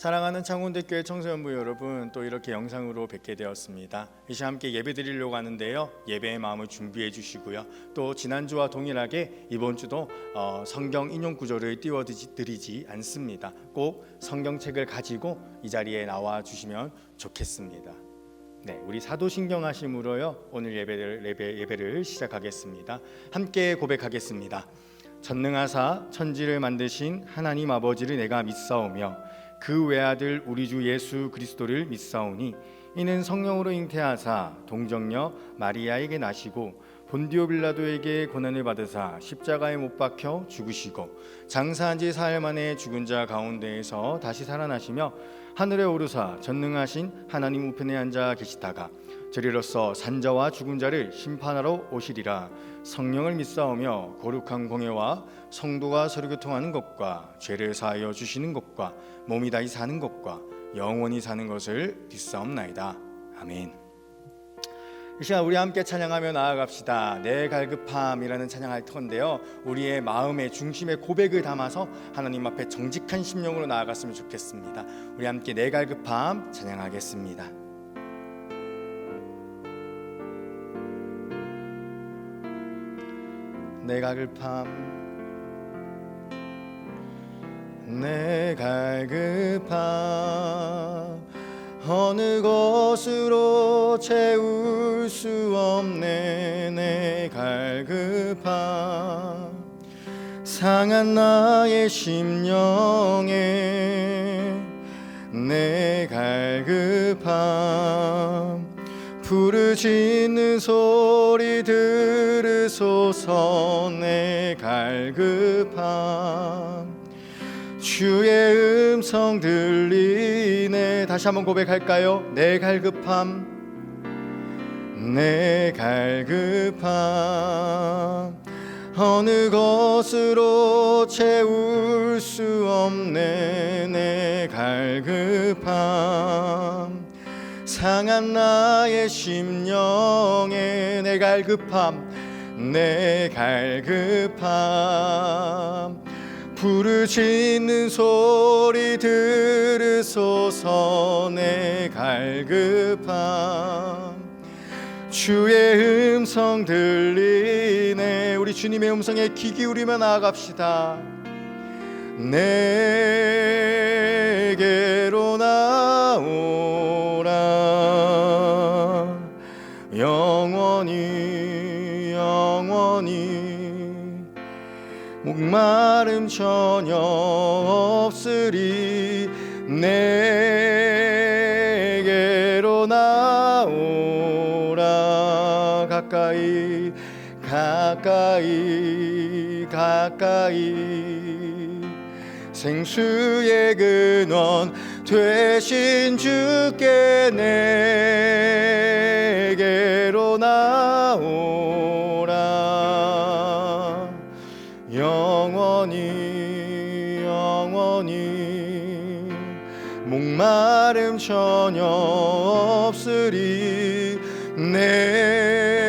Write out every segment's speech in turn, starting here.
사랑하는 창원대교회 청소년부 여러분, 또 이렇게 영상으로 뵙게 되었습니다. 이 시간 함께 예배 드리려고 하는데요, 예배의 마음을 준비해 주시고요, 또 지난주와 동일하게 이번 주도 성경 인용 구절을 띄워드리지 않습니다. 꼭 성경책을 가지고 이 자리에 나와 주시면 좋겠습니다. 네, 우리 사도신경 하심으로요 오늘 예배를 시작하겠습니다. 함께 고백하겠습니다. 전능하사 천지를 만드신 하나님 아버지를 내가 믿사오며 그 외아들 우리 주 예수 그리스도를 믿사오니 이는 성령으로 잉태하사 동정녀 마리아에게 나시고 본디오 빌라도에게 고난을 받으사 십자가에 못 박혀 죽으시고 장사한 지 사흘 만에 죽은 자 가운데에서 다시 살아나시며 하늘에 오르사 전능하신 하나님 우편에 앉아 계시다가 저리로서 산자와 죽은 자를 심판하러 오시리라. 성령을 믿사오며 거룩한 공예와 성도가 서로 교통하는 것과 죄를 사하여 주시는 것과 몸이 다시 사는 것과 영원히 사는 것을 믿사옵나이다. 아멘. 이 시간 우리 함께 찬양하며 나아갑시다. 내 갈급함이라는 찬양할 텐데요, 우리의 마음의 중심에 고백을 담아서 하나님 앞에 정직한 심령으로 나아갔으면 좋겠습니다. 우리 함께 내 갈급함 찬양하겠습니다. 내 갈급함, 내 갈급함 어느 것으로 채울 수 없네. 내 갈급함 상한 나의 심령에 내 갈급함 부르짖는 소리 들으소서. 내 갈급함 주의 음성 들리네. 다시 한번 고백할까요? 내 갈급함, 내 갈급함 어느 것으로 채울 수 없네. 내 갈급함 상한 나의 심령에 내 갈급함, 내 갈급함 부르짖는 소리 들으소서. 내 갈급함 주의 음성 들리네. 우리 주님의 음성에 귀 기울이며 나아갑시다. 내게로 나오라. 영원히 목마름 전혀 없으리. 내게로 나오라. 가까이 생수의 근원 되신 주께 내게로 나오라. 영원히 목마름 전혀 없으리. 내게로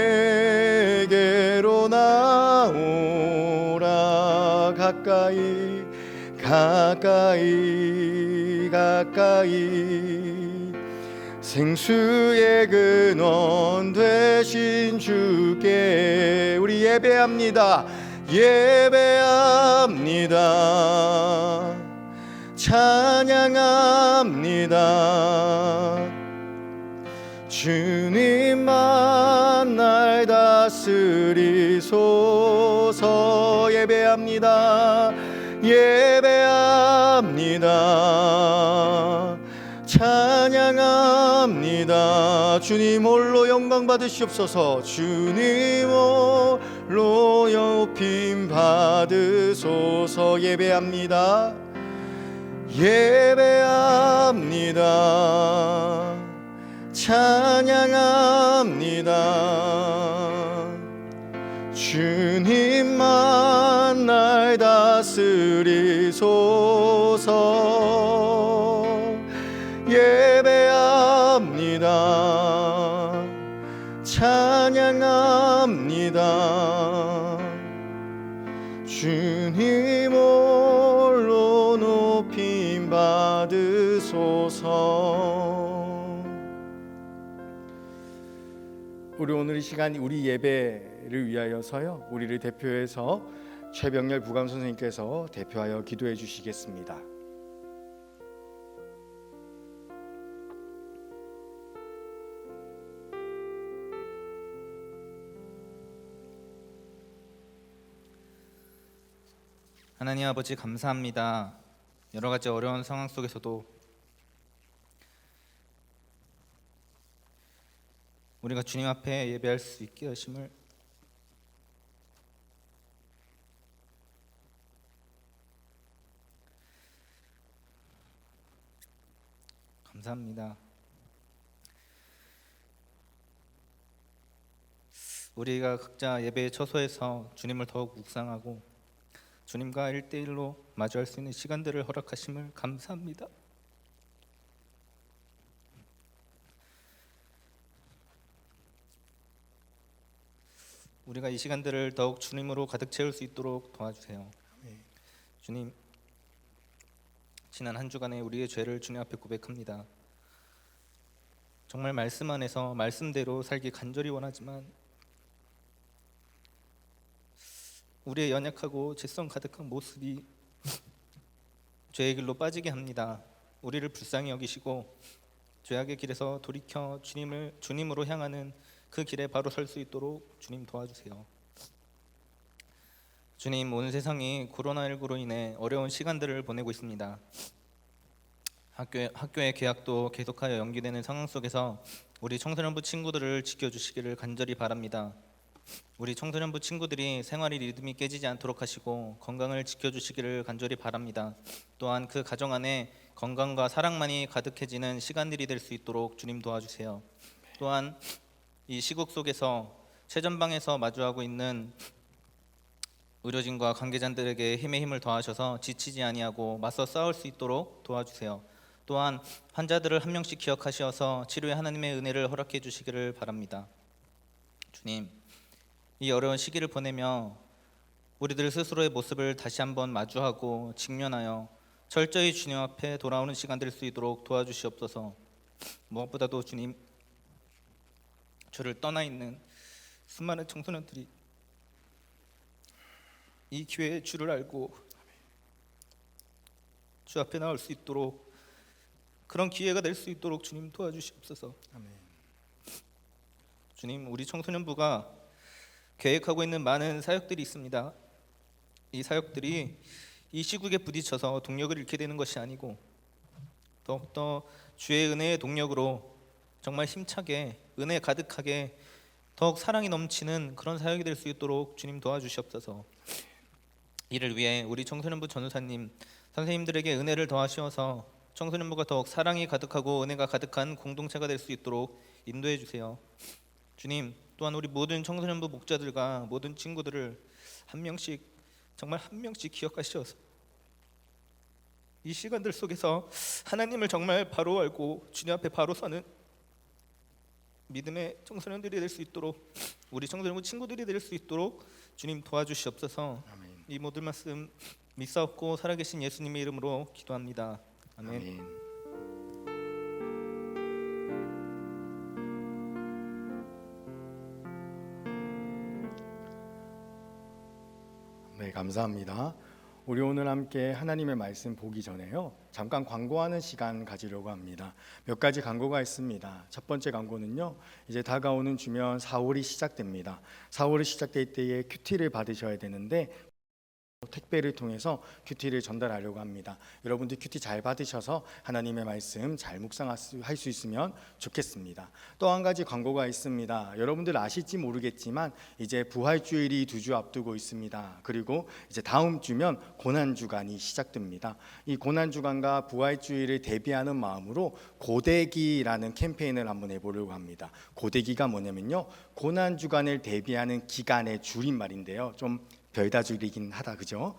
나오라. 가까이 생수의 근원 되신 주께 우리 예배합니다. 찬양합니다. 주님만 날 다스리소서. 예배합니다. 찬양합니다. 주님 홀로 영광 받으시옵소서. 주님 홀로 높임 받으소서. 예배합니다. 찬양합니다. 주님만 날 다스리소서. 예배합니다. 찬양합니다. 주님 홀로 높임 받으소서. 받으소서. 우리 오늘 이 시간 우리 예배를 위하여서요, 우리를 대표해서 최병렬 부감 선생님께서 대표하여 기도해 주시겠습니다. 하나님 아버지 감사합니다. 여러 가지 어려운 상황 속에서도 우리가 주님 앞에 예배할 수 있게 하심을 감사합니다. 우리가 각자 예배의 처소에서 주님을 더욱 묵상하고 주님과 1대1로 마주할 수 있는 시간들을 허락하심을 감사합니다. 우리가 이 시간들을 더욱 주님으로 가득 채울 수 있도록 도와주세요. 주님, 지난 한 주간의 우리의 죄를 주님 앞에 고백합니다. 정말 말씀 안에서 말씀대로 살기 간절히 원하지만 우리의 연약하고 죄성 가득한 모습이 죄의 길로 빠지게 합니다. 우리를 불쌍히 여기시고 죄악의 길에서 돌이켜 주님으로 향하는 그 길에 바로 설 수 있도록 주님 도와주세요. 주님, 온 세상이 코로나19로 인해 어려운 시간들을 보내고 있습니다. 학교의 개학도 계속하여 연기되는 상황 속에서 우리 청소년부 친구들을 지켜주시기를 간절히 바랍니다. 우리 청소년부 친구들이 생활의 리듬이 깨지지 않도록 하시고 건강을 지켜주시기를 간절히 바랍니다. 또한 그 가정 안에 건강과 사랑만이 가득해지는 시간들이 될 수 있도록 주님 도와주세요. 또한 이 시국 속에서 최전방에서 마주하고 있는 의료진과 관계자들에게 힘의 힘을 더하셔서 지치지 아니하고 맞서 싸울 수 있도록 도와주세요. 또한 환자들을 한 명씩 기억하셔서 치료에 하나님의 은혜를 허락해 주시기를 바랍니다. 주님, 이 어려운 시기를 보내며 우리들 스스로의 모습을 다시 한번 마주하고 직면하여 철저히 주님 앞에 돌아오는 시간 될 수 있도록 도와주시옵소서. 무엇보다도 주님, 저를 떠나 있는 수많은 청소년들이 이 기회에 주를 알고 주 앞에 나올 수 있도록 그런 기회가 될 수 있도록 주님 도와주시옵소서. 아멘. 주님, 우리 청소년부가 계획하고 있는 많은 사역들이 있습니다. 이 사역들이 이 시국에 부딪혀서 동력을 잃게 되는 것이 아니고 더욱더 주의 은혜의 동력으로 정말 힘차게 은혜 가득하게 더욱 사랑이 넘치는 그런 사역이 될 수 있도록 주님 도와주시옵소서. 이를 위해 우리 청소년부 전우사님 선생님들에게 은혜를 더하시어서 청소년부가 더욱 사랑이 가득하고 은혜가 가득한 공동체가 될 수 있도록 인도해 주세요. 주님, 또한 우리 모든 청소년부 목자들과 모든 친구들을 한 명씩 정말 한 명씩 기억하셔서 이 시간들 속에서 하나님을 정말 바로 알고 주님 앞에 바로 서는 믿음의 청소년들이 될 수 있도록 우리 청소년부 친구들이 될 수 있도록 주님 도와주시옵소서. 아멘. 이 모든 말씀 믿사옵고 살아계신 예수님의 이름으로 기도합니다. 아멘. 아멘. 네, 감사합니다. 우리 오늘 함께 하나님의 말씀 보기 전에요, 잠깐 광고하는 시간 가지려고 합니다. 몇 가지 광고가 있습니다. 첫 번째 광고는요, 이제 다가오는 주면 4월이 시작됩니다. 4월이 시작될 때에 큐티를 받으셔야 되는데 택배를 통해서 큐티를 전달하려고 합니다. 여러분들 큐티 잘 받으셔서 하나님의 말씀 잘 묵상할 수 있으면 좋겠습니다. 또 한 가지 광고가 있습니다. 여러분들 아실지 모르겠지만 이제 부활주일이 2주 앞두고 있습니다. 그리고 이제 다음 주면 고난주간이 시작됩니다. 이 고난주간과 부활주일을 대비하는 마음으로 고대기라는 캠페인을 한번 해보려고 합니다. 고대기가 뭐냐면요, 고난주간을 대비하는 기간의 줄임말인데요, 좀 별다줄이긴 하다, 그죠?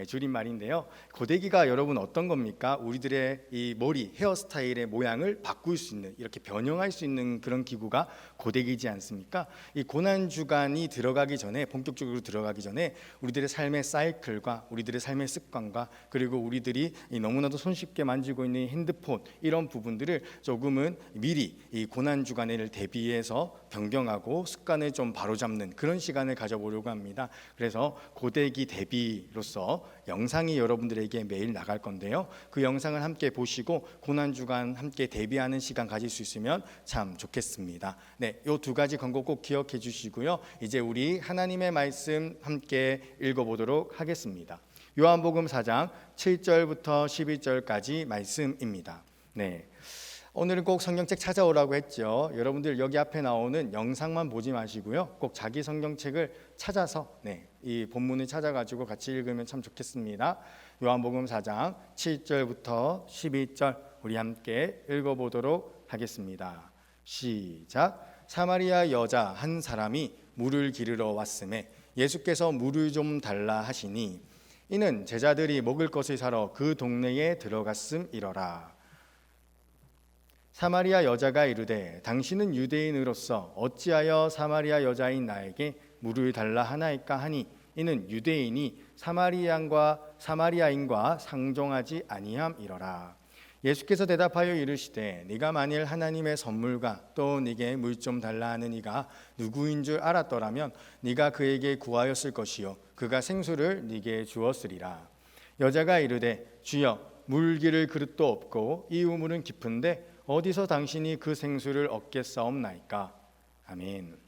줄임말인데요. 고데기가 여러분 어떤 겁니까? 우리들의 이 머리, 헤어스타일의 모양을 바꿀 수 있는, 이렇게 변형할 수 있는 그런 기구가 고데기지 않습니까? 이 고난주간이 들어가기 전에, 본격적으로 들어가기 전에 우리들의 삶의 사이클과 우리들의 삶의 습관과 그리고 우리들이 너무나도 손쉽게 만지고 있는 핸드폰, 이런 부분들을 조금은 미리 이 고난주간을 대비해서 변경하고 습관을 좀 바로잡는 그런 시간을 가져보려고 합니다. 그래서 고데기 대비로서 영상이 여러분들에게 매일 나갈 건데요. 그 영상을 함께 보시고 고난주간 함께 대비하는 시간 가질 수 있으면 참 좋겠습니다. 네, 요 두 가지 권고 꼭 기억해 주시고요. 이제 우리 하나님의 말씀 함께 읽어보도록 하겠습니다. 요한복음 4장 7절부터 11절까지 말씀입니다. 네, 오늘은 꼭 성경책 찾아오라고 했죠. 여러분들 여기 앞에 나오는 영상만 보지 마시고요. 꼭 자기 성경책을 찾아서 이 본문을 찾아가지고 같이 읽으면 참 좋겠습니다. 요한복음 4장 7절부터 12절 우리 함께 읽어보도록 하겠습니다. 시작. 사마리아 여자 한 사람이 물을 기르러 왔음에 예수께서 물을 좀 달라 하시니 이는 제자들이 먹을 것을 사러 그 동네에 들어갔음이러라. 사마리아 여자가 이르되 당신은 유대인으로서 어찌하여 사마리아 여자인 나에게 물을 달라 하나이까 하니 이는 유대인이 사마리아인과 상종하지 아니함이러라. 예수께서 대답하여 이르시되 네가 만일 하나님의 선물과 또 네게 물 좀 달라 하는 이가 누구인 줄 알았더라면 네가 그에게 구하였을 것이요 그가 생수를 네게 주었으리라. 여자가 이르되 주여 물 기를 그릇도 없고 이 우물은 깊은데 어디서 당신이 그 생수를 얻겠사옵나이까. 아멘.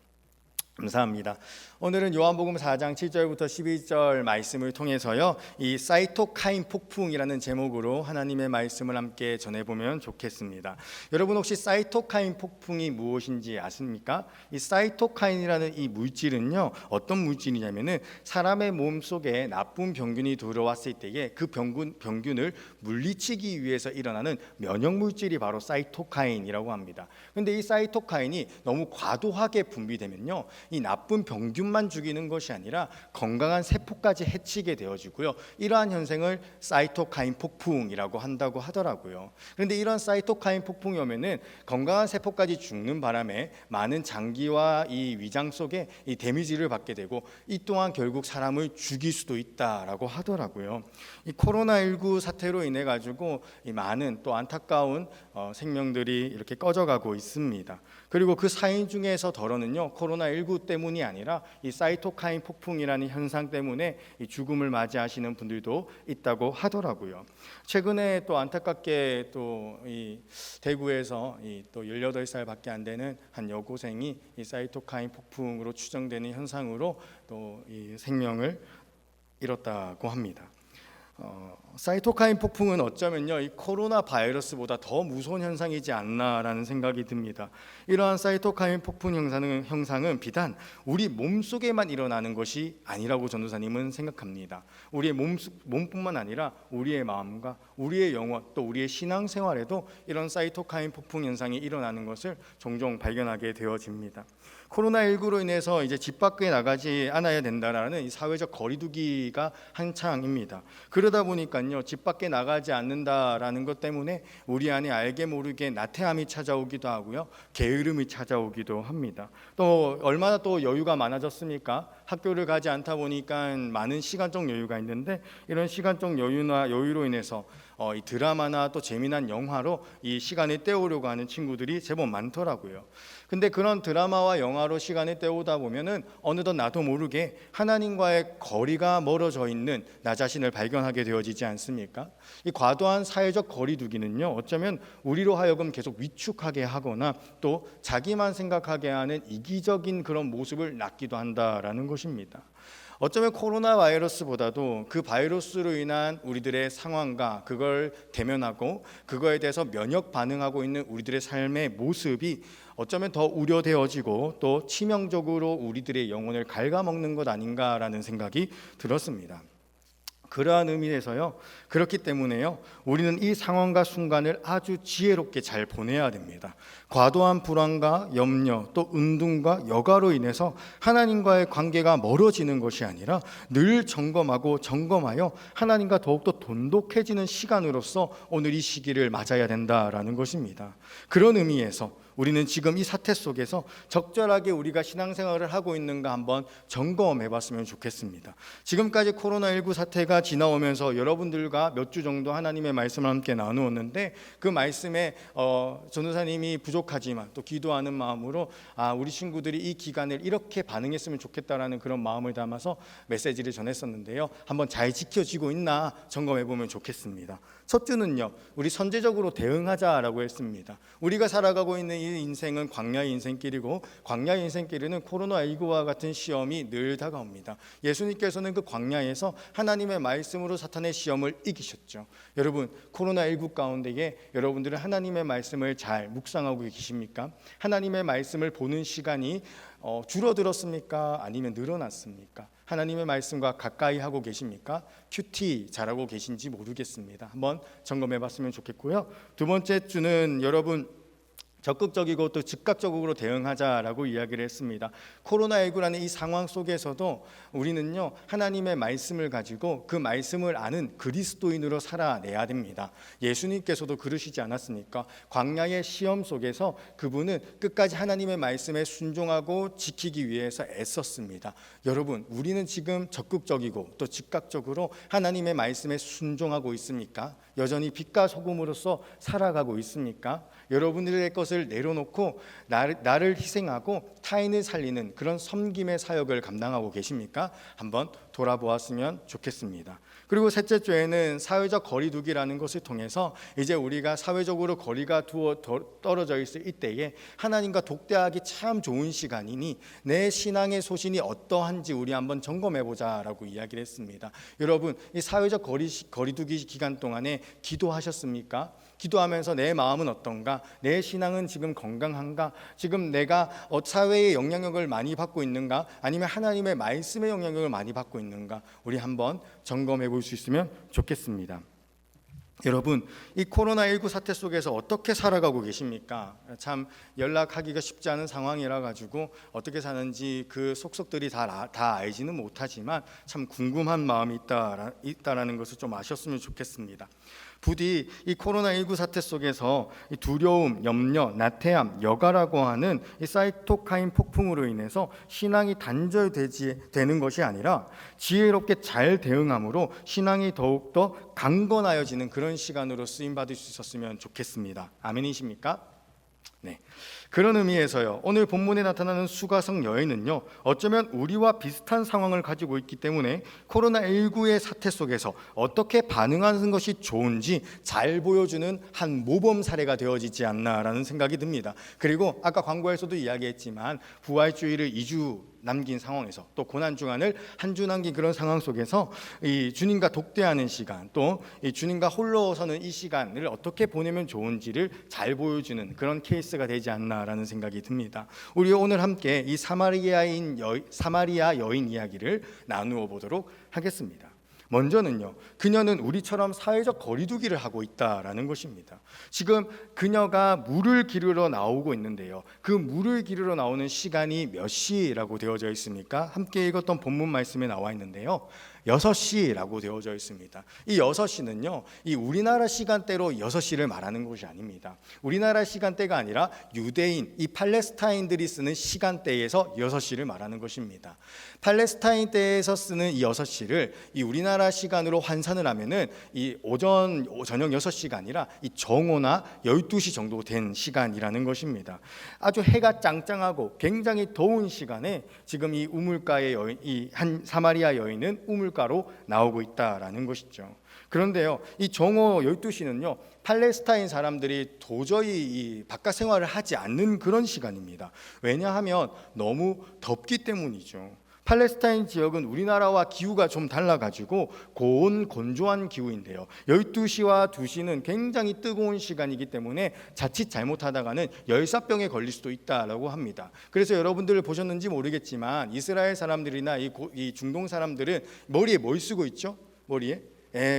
감사합니다. 오늘은 요한복음 4장 7절부터 12절 말씀을 통해서요, 이 사이토카인 폭풍이라는 제목으로 하나님의 말씀을 함께 전해보면 좋겠습니다. 여러분 혹시 사이토카인 폭풍이 무엇인지 아십니까? 이 사이토카인이라는 이 물질은요, 어떤 물질이냐면은 사람의 몸 속에 나쁜 병균이 들어왔을 때에 그 병균을 물리치기 위해서 일어나는 면역 물질이 바로 사이토카인이라고 합니다. 근데 이 사이토카인이 너무 과도하게 분비되면요, 이 나쁜 병균만 죽이는 것이 아니라 건강한 세포까지 해치게 되어지고요. 이러한 현상을 사이토카인 폭풍이라고 한다고 하더라고요. 그런데 이런 사이토카인 폭풍이 오면은 건강한 세포까지 죽는 바람에 많은 장기와 이 위장 속에 이 데미지를 받게 되고 이 또한 결국 사람을 죽일 수도 있다라고 하더라고요. 이 코로나19 사태로 인해 가지고 이 많은 또 안타까운 생명들이 이렇게 꺼져가고 있습니다. 그리고 그 사인 중에서 덜어는요, 코로나19 때문이 아니라 이 사이토카인 폭풍이라는 현상 때문에 이 죽음을 맞이하시는 분들도 있다고 하더라고요. 최근에 또 안타깝게 또 이 대구에서 또 18살밖에 안 되는 한 여고생이 이 사이토카인 폭풍으로 추정되는 현상으로 또 이 생명을 잃었다고 합니다. 사이토카인 폭풍은 어쩌면요, 이 코로나 바이러스보다 더 무서운 현상이지 않나라는 생각이 듭니다. 이러한 사이토카인 폭풍 형상은 비단 우리 몸속에만 일어나는 것이 아니라고 전도사님은 생각합니다. 우리의 몸뿐만 아니라 우리의 마음과 우리의 영혼 또 우리의 신앙생활에도 이런 사이토카인 폭풍 현상이 일어나는 것을 종종 발견하게 되어집니다. 코로나19로 인해서 이제 집 밖에 나가지 않아야 된다라는 이 사회적 거리두기가 한창입니다. 그러다 보니까요, 집 밖에 나가지 않는다라는 것 때문에 우리 안에 알게 모르게 나태함이 찾아오기도 하고요, 게으름이 찾아오기도 합니다. 또 얼마나 또 여유가 많아졌습니까? 학교를 가지 않다 보니까 많은 시간적 여유가 있는데 이런 시간적 여유로 인해서 이 드라마나 또 재미난 영화로 이 시간을 때우려고 하는 친구들이 제법 많더라고요. 근데 그런 드라마와 영화로 시간을 때우다 보면은 어느덧 나도 모르게 하나님과의 거리가 멀어져 있는 나 자신을 발견하게 되어지지 않습니까? 이 과도한 사회적 거리두기는요, 어쩌면 우리로 하여금 계속 위축하게 하거나 또 자기만 생각하게 하는 이기적인 그런 모습을 낳기도 한다라는 것입니다. 어쩌면 코로나 바이러스보다도 그 바이러스로 인한 우리들의 상황과 그걸 대면하고 그거에 대해서 면역 반응하고 있는 우리들의 삶의 모습이 어쩌면 더 우려되어지고 또 치명적으로 우리들의 영혼을 갉아먹는 것 아닌가라는 생각이 들었습니다. 그러한 의미에서요. 그렇기 때문에요. 우리는 이 상황과 순간을 아주 지혜롭게 잘 보내야 됩니다. 과도한 불안과 염려, 또 은둔과 여가로 인해서 하나님과의 관계가 멀어지는 것이 아니라 늘 점검하여 하나님과 더욱더 돈독해지는 시간으로서 오늘 이 시기를 맞아야 된다라는 것입니다. 그런 의미에서 우리는 지금 이 사태 속에서 적절하게 우리가 신앙생활을 하고 있는가 한번 점검해 봤으면 좋겠습니다. 지금까지 코로나19 사태가 지나오면서 여러분들과 몇 주 정도 하나님의 말씀을 함께 나누었는데, 그 말씀에 전도사님이 부족하지만 또 기도하는 마음으로 우리 친구들이 이 기간을 이렇게 반응했으면 좋겠다라는 그런 마음을 담아서 메시지를 전했었는데요. 한번 잘 지켜지고 있나 점검해 보면 좋겠습니다. 첫 주는요, 우리 선제적으로 대응하자라고 했습니다. 우리가 살아가고 있는 이 인생은 광야의 인생길이고, 광야의 인생길에는 코로나19와 같은 시험이 늘 다가옵니다. 예수님께서는 그 광야에서 하나님의 말씀으로 사탄의 시험을 이기셨죠. 여러분, 코로나19 가운데에 여러분들은 하나님의 말씀을 잘 묵상하고 계십니까? 하나님의 말씀을 보는 시간이 줄어들었습니까? 아니면 늘어났습니까? 하나님의 말씀과 가까이 하고 계십니까? 큐티 잘하고 계신지 모르겠습니다. 한번 점검해 봤으면 좋겠고요. 두 번째 주는 여러분, 적극적이고 또 즉각적으로 대응하자라고 이야기를 했습니다. 코로나19라는 이 상황 속에서도 우리는요, 하나님의 말씀을 가지고 그 말씀을 아는 그리스도인으로 살아내야 됩니다. 예수님께서도 그러시지 않았습니까? 광야의 시험 속에서 그분은 끝까지 하나님의 말씀에 순종하고 지키기 위해서 애썼습니다. 여러분, 우리는 지금 적극적이고 또 즉각적으로 하나님의 말씀에 순종하고 있습니까? 여전히 빛과 소금으로서 살아가고 있습니까? 여러분들의 것을 내려놓고 나를 희생하고 타인을 살리는 그런 섬김의 사역을 감당하고 계십니까? 한번 돌아보았으면 좋겠습니다. 그리고 셋째 주에는 사회적 거리두기라는 것을 통해서 이제 우리가 사회적으로 거리가 떨어져 있을 이때에 하나님과 독대하기 참 좋은 시간이니 내 신앙의 소신이 어떠한지 우리 한번 점검해보자라고 이야기를 했습니다. 여러분, 이 사회적 거리두기 기간 동안에 기도하셨습니까? 기도하면서 내 마음은 어떤가? 내 신앙은 지금 건강한가? 지금 내가 사회의 영향력을 많이 받고 있는가? 아니면 하나님의 말씀의 영향력을 많이 받고 있는가? 우리 한번 점검해 볼 수 있으면 좋겠습니다. 여러분, 이 코로나19 사태 속에서 어떻게 살아가고 계십니까? 참 연락하기가 쉽지 않은 상황이라 가지고 어떻게 사는지 그 속속들이 다 알지는 못하지만 참 궁금한 마음이 있다라는 것을 좀 아셨으면 좋겠습니다. 부디 이 코로나19 사태 속에서 이 두려움, 염려, 나태함, 여가라고 하는 이 사이토카인 폭풍으로 인해서 신앙이 단절되는 것이 아니라 지혜롭게 잘 대응함으로 신앙이 더욱더 강건하여지는 그런 시간으로 쓰임받을 수 있었으면 좋겠습니다. 아멘이십니까? 네. 그런 의미에서요, 오늘 본문에 나타나는 수가성 여인은요, 어쩌면 우리와 비슷한 상황을 가지고 있기 때문에 코로나19의 사태 속에서 어떻게 반응하는 것이 좋은지 잘 보여주는 한 모범 사례가 되어지지 않나라는 생각이 듭니다. 그리고 아까 광고에서도 이야기했지만 부활주의를 2주 남긴 상황에서 또 고난주간을 한 주 남긴 그런 상황 속에서 이 주님과 독대하는 시간, 또 이 주님과 홀로 서는 이 시간을 어떻게 보내면 좋은지를 잘 보여주는 그런 케이스가 되지 않나라는 생각이 듭니다. 우리 오늘 함께 이 사마리아 여인 이야기를 나누어 보도록 하겠습니다. 먼저는요, 그녀는 우리처럼 사회적 거리두기를 하고 있다라는 것입니다. 지금 그녀가 물을 기르러 나오고 있는데요, 그 물을 기르러 나오는 시간이 몇 시라고 되어져 있습니까? 함께 읽었던 본문 말씀에 나와 있는데요, 6시라고 되어져 있습니다. 이 6시는요, 이 우리나라 시간대로 6시를 말하는 것이 아닙니다. 우리나라 시간대가 아니라 유대인, 이 팔레스타인들이 쓰는 시간대에서 6시를 말하는 것입니다. 팔레스타인 때에서 쓰는 이 6시를 이 우리나라 시간으로 환산을 하면은 이 저녁 6시가 아니라 이 정오나 12시 정도 된 시간이라는 것입니다. 아주 해가 짱짱하고 굉장히 더운 시간에 지금 이 우물가의 여인, 이 한 사마리아 여인은 우물가로 나오고 있다라는 것이죠. 그런데요, 이 정오 12시는요, 팔레스타인 사람들이 도저히 이 바깥 생활을 하지 않는 그런 시간입니다. 왜냐하면 너무 덥기 때문이죠. 팔레스타인 지역은 우리나라와 기후가 좀 달라가지고 고온 건조한 기후인데요, 12시와 2시는 굉장히 뜨거운 시간이기 때문에 자칫 잘못하다가는 열사병에 걸릴 수도 있다라고 합니다. 그래서 여러분들 보셨는지 모르겠지만 이스라엘 사람들이나 이 중동 사람들은 머리에 뭘 쓰고 있죠? 머리에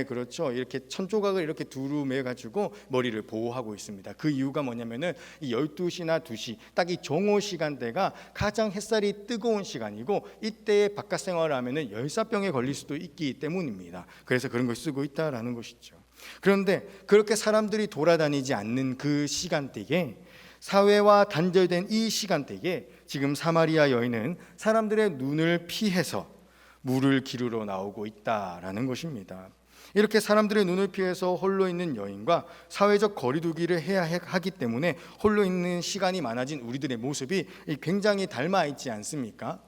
그렇죠. 이렇게 천조각을 이렇게 두루매 가지고 머리를 보호하고 있습니다. 그 이유가 뭐냐면은 이 12시나 2시 딱 이 정오 시간대가 가장 햇살이 뜨거운 시간이고 이때에 바깥 생활을 하면은 열사병에 걸릴 수도 있기 때문입니다. 그래서 그런 걸 쓰고 있다라는 것이죠. 그런데 그렇게 사람들이 돌아다니지 않는 그 시간대에, 사회와 단절된 이 시간대에 지금 사마리아 여인은 사람들의 눈을 피해서 물을 기르러 나오고 있다라는 것입니다. 이렇게 사람들의 눈을 피해서 홀로 있는 여인과 사회적 거리두기를 해야 하기 때문에 홀로 있는 시간이 많아진 우리들의 모습이 굉장히 닮아 있지 않습니까?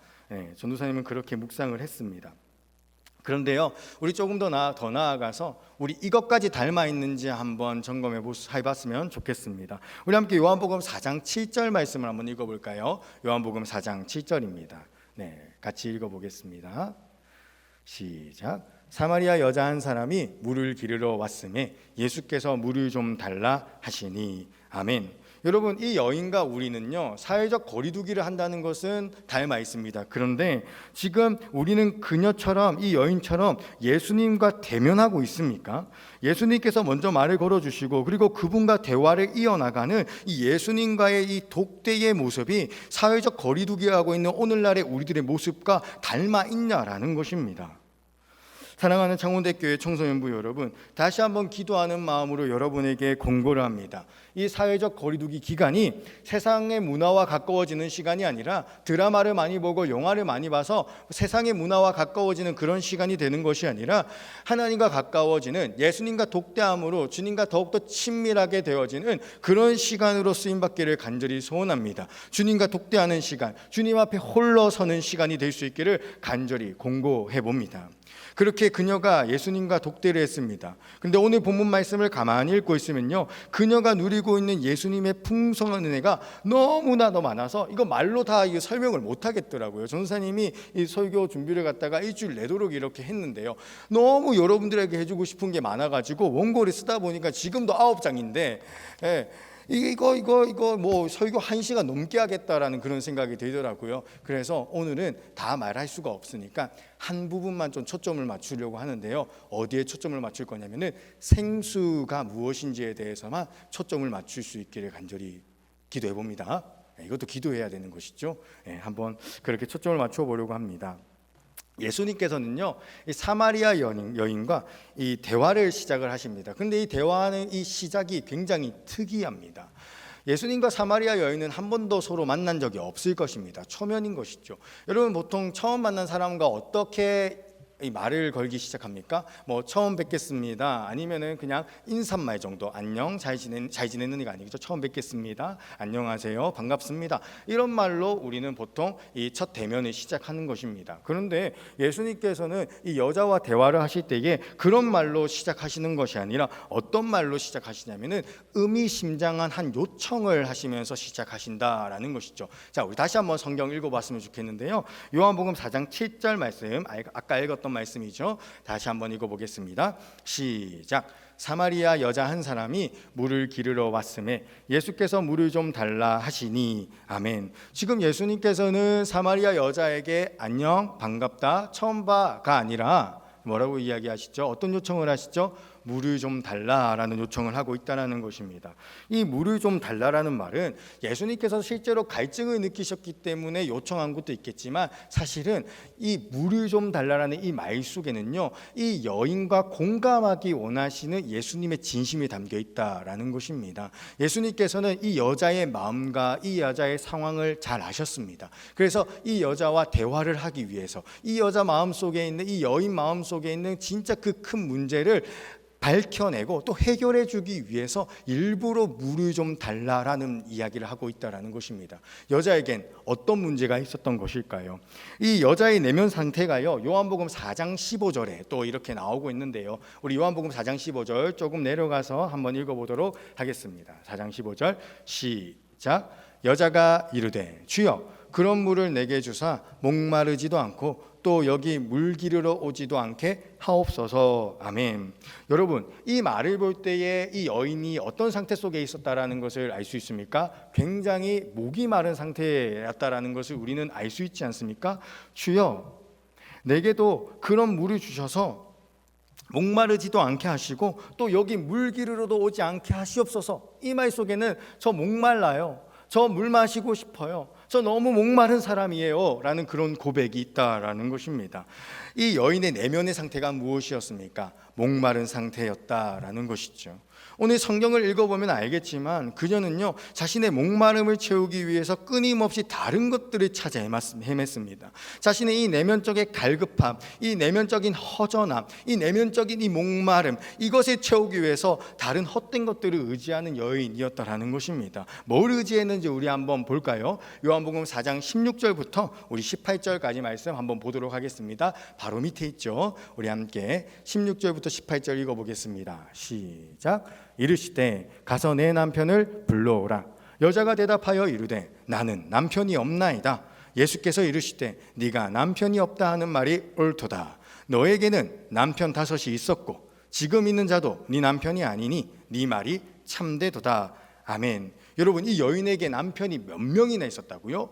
전도사님은 그렇게 묵상을 했습니다. 그런데요, 우리 조금 더 나아가서 우리 이것까지 닮아 있는지 한번 점검해 봤으면 좋겠습니다. 우리 함께 요한복음 4장 7절 말씀을 한번 읽어볼까요? 요한복음 4장 7절입니다. 같이 읽어보겠습니다. 시작. 사마리아 여자 한 사람이 물을 기르러 왔음에 예수께서 물을 좀 달라 하시니. 아멘. 여러분, 이 여인과 우리는요, 사회적 거리두기를 한다는 것은 닮아 있습니다. 그런데 지금 우리는 그녀처럼, 이 여인처럼 예수님과 대면하고 있습니까? 예수님께서 먼저 말을 걸어주시고 그리고 그분과 대화를 이어나가는 이 예수님과의 이 독대의 모습이 사회적 거리두기하고 있는 오늘날의 우리들의 모습과 닮아 있냐라는 것입니다. 사랑하는 창원대교회 청소년부 여러분, 다시 한번 기도하는 마음으로 여러분에게 공고를 합니다. 이 사회적 거리두기 기간이 세상의 문화와 가까워지는 시간이 아니라 드라마를 많이 보고 영화를 많이 봐서 세상의 문화와 가까워지는 그런 시간이 되는 것이 아니라 하나님과 가까워지는, 예수님과 독대함으로 주님과 더욱더 친밀하게 되어지는 그런 시간으로 쓰임받기를 간절히 소원합니다. 주님과 독대하는 시간, 주님 앞에 홀로 서는 시간이 될 수 있기를 간절히 공고해 봅니다. 그렇게 그녀가 예수님과 독대를 했습니다. 그런데 오늘 본문 말씀을 가만히 읽고 있으면요, 그녀가 누리고 있는 예수님의 풍성한 은혜가 너무나도 많아서 이거 말로 다 이거 설명을 못 하겠더라고요. 전사님이 이 설교 준비를 갖다가 일주일 내도록 이렇게 했는데요, 너무 여러분들에게 해주고 싶은 게 많아가지고 원고를 쓰다 보니까 지금도 9장인데 이거 뭐 설교 1시간 넘게 하겠다라는 그런 생각이 들더라고요. 그래서 오늘은 다 말할 수가 없으니까 한 부분만 좀 초점을 맞추려고 하는데요. 어디에 초점을 맞출 거냐면은 생수가 무엇인지에 대해서만 초점을 맞출 수 있기를 간절히 기도해 봅니다. 이것도 기도해야 되는 것이죠. 한번 그렇게 초점을 맞춰 보려고 합니다. 예수님께서는요, 이 사마리아 여인과 이 대화를 시작을 하십니다. 그런데 이 대화는, 이 시작이 굉장히 특이합니다. 예수님과 사마리아 여인은 한 번도 서로 만난 적이 없을 것입니다. 초면인 것이죠. 여러분, 보통 처음 만난 사람과 어떻게 이 말을 걸기 시작합니까? 뭐 처음 뵙겠습니다, 아니면은 그냥 인사말 정도, 안녕, 잘 지내는이가 아니죠. 처음 뵙겠습니다, 안녕하세요, 반갑습니다, 이런 말로 우리는 보통 이 첫 대면을 시작하는 것입니다. 그런데 예수님께서는 이 여자와 대화를 하실 때에 그런 말로 시작하시는 것이 아니라 어떤 말로 시작하시냐면은 의미심장한 한 요청을 하시면서 시작하신다라는 것이죠. 자, 우리 다시 한번 성경 읽어봤으면 좋겠는데요. 요한복음 4장 7절 말씀, 아까 읽었던 말씀이죠. 다시 한번 읽어보겠습니다. 시작. 사마리아 여자 한 사람이 물을 기르러 왔음에 예수께서 물을 좀 달라 하시니. 아멘. 지금 예수님께서는 사마리아 여자에게 안녕, 반갑다, 처음 봐가 아니라 뭐라고 이야기하시죠? 어떤 요청을 하시죠? 물을 좀 달라라는 요청을 하고 있다는 것입니다. 이 물을 좀 달라라는 말은 예수님께서 실제로 갈증을 느끼셨기 때문에 요청한 것도 있겠지만, 사실은 이 물을 좀 달라라는 이 말 속에는요, 이 여인과 공감하기 원하시는 예수님의 진심이 담겨 있다라는 것입니다. 예수님께서는 이 여자의 마음과 이 여자의 상황을 잘 아셨습니다. 그래서 이 여자와 대화를 하기 위해서 이 여자 마음 속에 있는, 이 여인 마음 속에 있는 진짜 그 큰 문제를 밝혀내고 또 해결해 주기 위해서 일부러 물을 좀 달라라는 이야기를 하고 있다라는 것입니다. 여자에겐 어떤 문제가 있었던 것일까요? 이 여자의 내면 상태가요, 요한복음 4장 15절에 또 이렇게 나오고 있는데요. 우리 요한복음 4장 15절 조금 내려가서 한번 읽어보도록 하겠습니다. 4장 15절 시작. 여자가 이르되 주여 그런 물을 내게 주사 목마르지도 않고 또 여기 물 기르러 오지도 않게 하옵소서. 아멘. 여러분, 이 말을 볼 때에 이 여인이 어떤 상태 속에 있었다라는 것을 알 수 있습니까? 굉장히 목이 마른 상태였다라는 것을 우리는 알 수 있지 않습니까? 주여, 내게도 그런 물을 주셔서 목마르지도 않게 하시고 또 여기 물기르러도 오지 않게 하시옵소서. 이 말 속에는 저 목말라요, 저 물 마시고 싶어요, 저 너무 목마른 사람이에요 라는 그런 고백이 있다라는 것입니다. 이 여인의 내면의 상태가 무엇이었습니까? 목마른 상태였다라는 것이죠. 오늘 성경을 읽어보면 알겠지만 그녀는요, 자신의 목마름을 채우기 위해서 끊임없이 다른 것들을 찾아 헤맸습니다. 자신의 이 내면적인 갈급함, 이 내면적인 허전함, 이 내면적인 이 목마름, 이것을 채우기 위해서 다른 헛된 것들을 의지하는 여인이었다라는 것입니다. 뭘 의지했는지 우리 한번 볼까요? 요한복음 4장 16절부터 우리 18절까지 말씀 한번 보도록 하겠습니다. 바로 밑에 있죠. 우리 함께 16절부터 18절 읽어보겠습니다. 시작. 이르시되 가서 내 남편을 불러오라. 여자가 대답하여 이르되 나는 남편이 없나이다. 예수께서 이르시되 네가 남편이 없다 하는 말이 옳도다. 너에게는 남편 5이 있었고 지금 있는 자도 네 남편이 아니니 네 말이 참되도다. 아멘. 여러분, 이 여인에게 남편이 몇 명이나 있었다고요?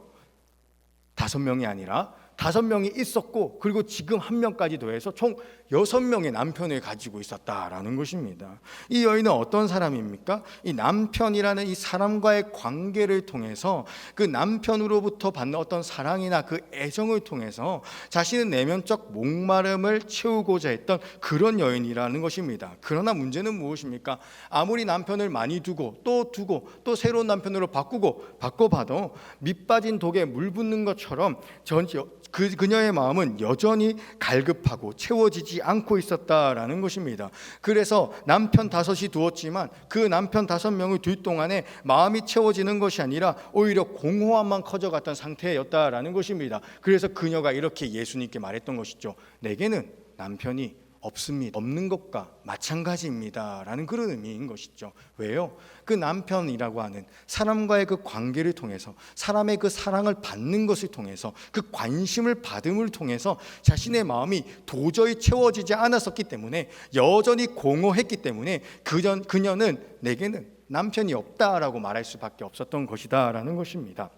5명이 아니라 5명이 있었고, 그리고 지금 1명까지 더해서 총 6명의 남편을 가지고 있었다라는 것입니다. 이 여인은 어떤 사람입니까? 이 남편이라는 이 사람과의 관계를 통해서 그 남편으로부터 받는 어떤 사랑이나 그 애정을 통해서 자신의 내면적 목마름을 채우고자 했던 그런 여인이라는 것입니다. 그러나 문제는 무엇입니까? 아무리 남편을 많이 두고 또 새로운 남편으로 바꿔봐도 밑 빠진 독에 물 붓는 것처럼 그녀의 마음은 여전히 갈급하고 채워지지 않고 있었다라는 것입니다. 그래서 남편 5이 두었지만 그 남편 5명을 둘 동안에 마음이 채워지는 것이 아니라 오히려 공허함만 커져갔던 상태였다라는 것입니다. 그래서 그녀가 이렇게 예수님께 말했던 것이죠. 내게는 남편이 없습니다. 없는 것과 마찬가지입니다 라는 그런 의미인 것이죠. 왜요? 그 남편이라고 하는 사람과의 그 관계를 통해서, 사람의 그 사랑을 받는 것을 통해서, 그 관심을 받음을 통해서 자신의 마음이 도저히 채워지지 않았었기 때문에, 여전히 공허했기 때문에 그녀는 내게는 남편이 없다라고 말할 수밖에 없었던 것이다 라는 것입니다.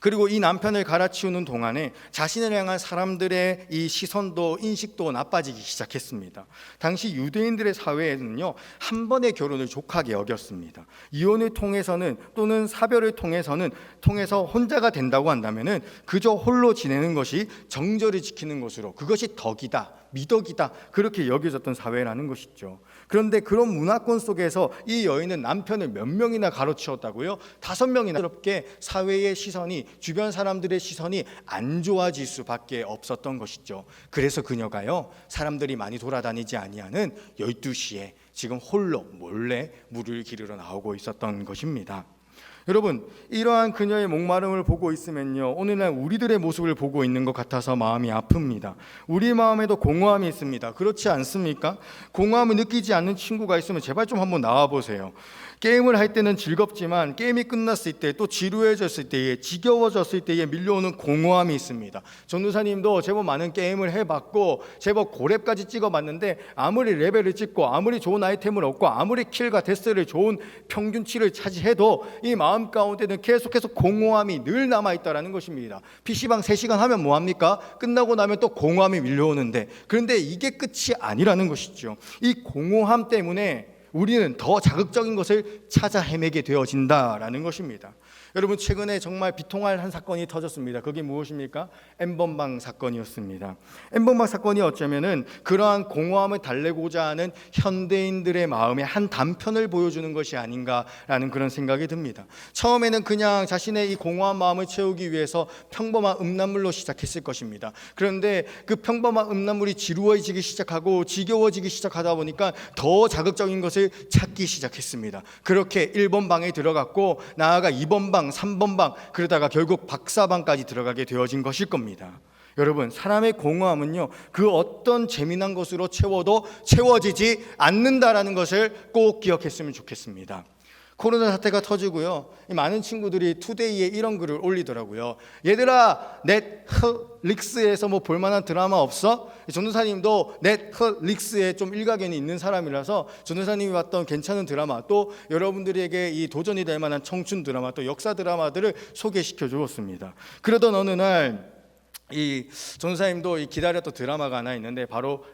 그리고 이 남편을 갈아치우는 동안에 자신을 향한 사람들의 이 시선도 인식도 나빠지기 시작했습니다. 당시 유대인들의 사회에는요, 한 번의 결혼을 족하게 여겼습니다. 이혼을 통해서는, 또는 사별을 통해서 혼자가 된다고 한다면은 그저 홀로 지내는 것이 정절을 지키는 것으로, 그것이 덕이다, 미덕이다, 그렇게 여겨졌던 사회라는 것이죠. 그런데 그런 문화권 속에서 이 여인은 남편을 몇 명이나 가로치웠다고요? 5명이나. 그렇게 사회의 시선이, 주변 사람들의 시선이 안 좋아질 수밖에 없었던 것이죠. 그래서 그녀가요, 사람들이 많이 돌아다니지 아니하는 12시에 지금 홀로 몰래 물을 기르러 나오고 있었던 것입니다. 여러분, 이러한 그녀의 목마름을 보고 있으면요, 오늘날 우리들의 모습을 보고 있는 것 같아서 마음이 아픕니다. 우리 마음에도 공허함이 있습니다. 그렇지 않습니까? 공허함을 느끼지 않는 친구가 있으면 제발 좀 한번 나와보세요. 게임을 할 때는 즐겁지만 게임이 끝났을 때, 또 지루해졌을 때에, 지겨워졌을 때에 밀려오는 공허함이 있습니다. 전도사님도 제법 많은 게임을 해봤고 제법 고렙까지 찍어봤는데, 아무리 레벨을 찍고 아무리 좋은 아이템을 얻고 아무리 킬과 데스를 좋은 평균치를 차지해도 이 마음 가운데는 계속해서 공허함이 늘 남아있다는 것입니다. PC방 3시간 하면 뭐합니까? 끝나고 나면 또 공허함이 밀려오는데, 그런데 이게 끝이 아니라는 것이죠. 이 공허함 때문에 우리는 더 자극적인 것을 찾아 헤매게 되어진다라는 것입니다. 여러분, 최근에 정말 비통할 한 사건이 터졌습니다. 그게 무엇입니까? N번방 사건이었습니다. N번방 사건이 어쩌면은 그러한 공허함을 달래고자 하는 현대인들의 마음의 한 단편을 보여주는 것이 아닌가라는 그런 생각이 듭니다. 처음에는 그냥 자신의 이 공허한 마음을 채우기 위해서 평범한 음란물로 시작했을 것입니다. 그런데 그 평범한 음란물이 지루해지기 시작하고 지겨워지기 시작하다 보니까 더 자극적인 것을 찾기 시작했습니다. 그렇게 1번 방에 들어갔고, 나아가 2번 방, 3번 방, 그러다가 결국 박사방까지 들어가게 되어진 것일 겁니다. 여러분, 사람의 공허함은요, 그 어떤 재미난 것으로 채워도 채워지지 않는다라는 것을 꼭 기억했으면 좋겠습니다. 코로나 사태가 터지고요, 많은 친구들이 투데이에 이런 글을 올리더라고요. 얘들아, 넷플릭스에서 뭐 볼만한 드라마 없어? 전도사님도 넷플릭스에 좀 일가견이 있는 사람이라서 전도사님이 봤던 괜찮은 드라마, 또 여러분들에게 이 도전이 될 만한 청춘 드라마, 또 역사 드라마들을 소개시켜 주었습니다. 그러던 어느 날 이 전도사님도 기다렸던 드라마가 하나 있는데, 바로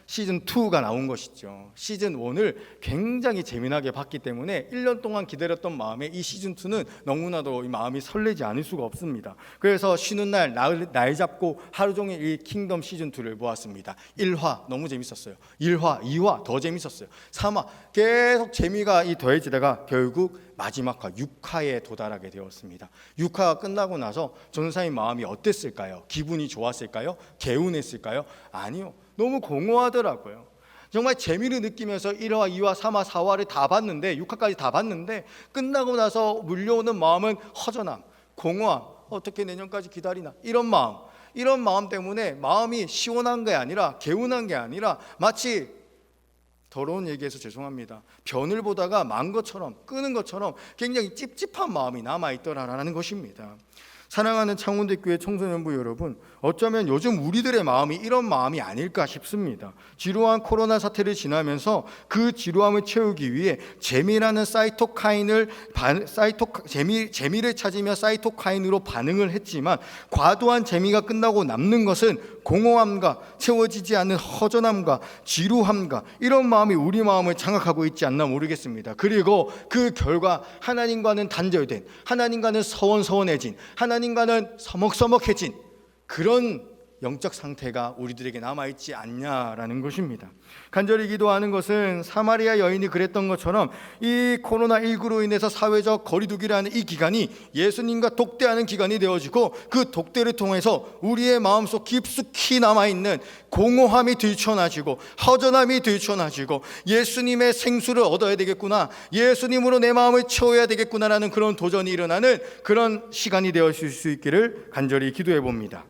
시즌 2가 나온 것이죠. 시즌 1을 굉장히 재미나게 봤기 때문에 1년 동안 기다렸던 마음에 이 시즌 2는 너무나도 이 마음이 설레지 않을 수가 없습니다. 그래서 쉬는 날 잡고 하루 종일 이 킹덤 시즌 2를 보았습니다. 1화 너무 재밌었어요. 1화, 2화 더 재밌었어요. 3화 계속 재미가 더해지다가 결국 마지막 화 6화에 도달하게 되었습니다. 6화가 끝나고 나서 전사의 마음이 어땠을까요? 기분이 좋았을까요? 개운했을까요? 아니요. 너무 공허하더라고요. 정말 재미를 느끼면서 1화, 2화, 3화, 4화를 다 봤는데 6화까지 다 봤는데 끝나고 나서 물려오는 마음은 허전함, 공허함, 어떻게 내년까지 기다리나 이런 마음 때문에 마음이 시원한 게 아니라 개운한 게 아니라 마치 더러운 얘기해서 죄송합니다. 변을 보다가 만 것처럼 끄는 것처럼 굉장히 찝찝한 마음이 남아있더라라는 것입니다. 사랑하는 창원대교회 청소년부 여러분, 어쩌면 요즘 우리들의 마음이 이런 마음이 아닐까 싶습니다. 지루한 코로나 사태를 지나면서 그 지루함을 채우기 위해 재미라는 재미를 찾으며 사이토카인으로 반응을 했지만 과도한 재미가 끝나고 남는 것은 공허함과 채워지지 않는 허전함과 지루함과 이런 마음이 우리 마음을 장악하고 있지 않나 모르겠습니다. 그리고 그 결과 하나님과는 단절된, 하나님과는 서원서원해진, 하나님과는 서먹서먹해진 그런 영적 상태가 우리들에게 남아있지 않냐라는 것입니다. 간절히 기도하는 것은 사마리아 여인이 그랬던 것처럼 이 코로나19로 인해서 사회적 거리두기라는 이 기간이 예수님과 독대하는 기간이 되어지고 그 독대를 통해서 우리의 마음속 깊숙이 남아있는 공허함이 들춰나지고 허전함이 들춰나지고 예수님의 생수를 얻어야 되겠구나, 예수님으로 내 마음을 채워야 되겠구나라는 그런 도전이 일어나는 그런 시간이 되었을 수 있기를 간절히 기도해 봅니다.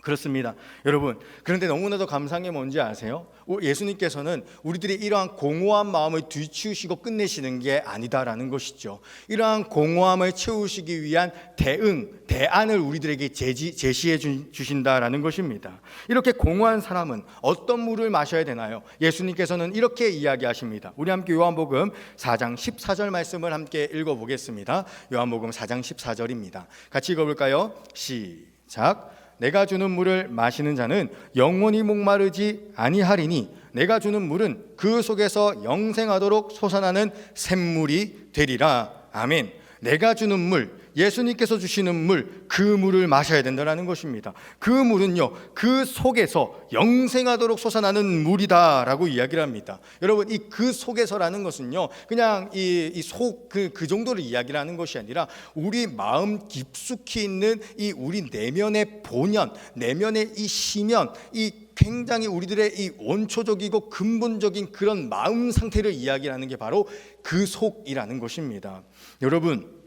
그렇습니다. 여러분, 그런데 너무나도 감사한 게 뭔지 아세요? 예수님께서는 우리들이 이러한 공허한 마음을 뒤치우시고 끝내시는 게 아니다라는 것이죠. 이러한 공허함을 채우시기 위한 대안을 우리들에게 제시해 주신다라는 것입니다. 이렇게 공허한 사람은 어떤 물을 마셔야 되나요? 예수님께서는 이렇게 이야기하십니다. 우리 함께 요한복음 4장 14절 말씀을 함께 읽어보겠습니다. 요한복음 4장 14절입니다. 같이 읽어볼까요? 시작. 내가 주는 물을 마시는 자는 영원히 목마르지 아니하리니 내가 주는 물은 그 속에서 영생하도록 솟아나는 샘물이 되리라. 아멘. 내가 주는 물, 예수님께서 주시는 물, 그 물을 마셔야 된다는 것입니다. 그 물은요, 그 속에서 영생하도록 솟아나는 물이다라고 이야기를 합니다. 여러분, 이 그 속에서라는 것은요, 그냥 그 정도를 이야기를 하는 것이 아니라 우리 마음 깊숙이 있는 이 우리 내면의 본연, 내면의 이 심연, 이 굉장히 우리들의 이 원초적이고 근본적인 그런 마음 상태를 이야기하는 게 바로 그 속이라는 것입니다. 여러분,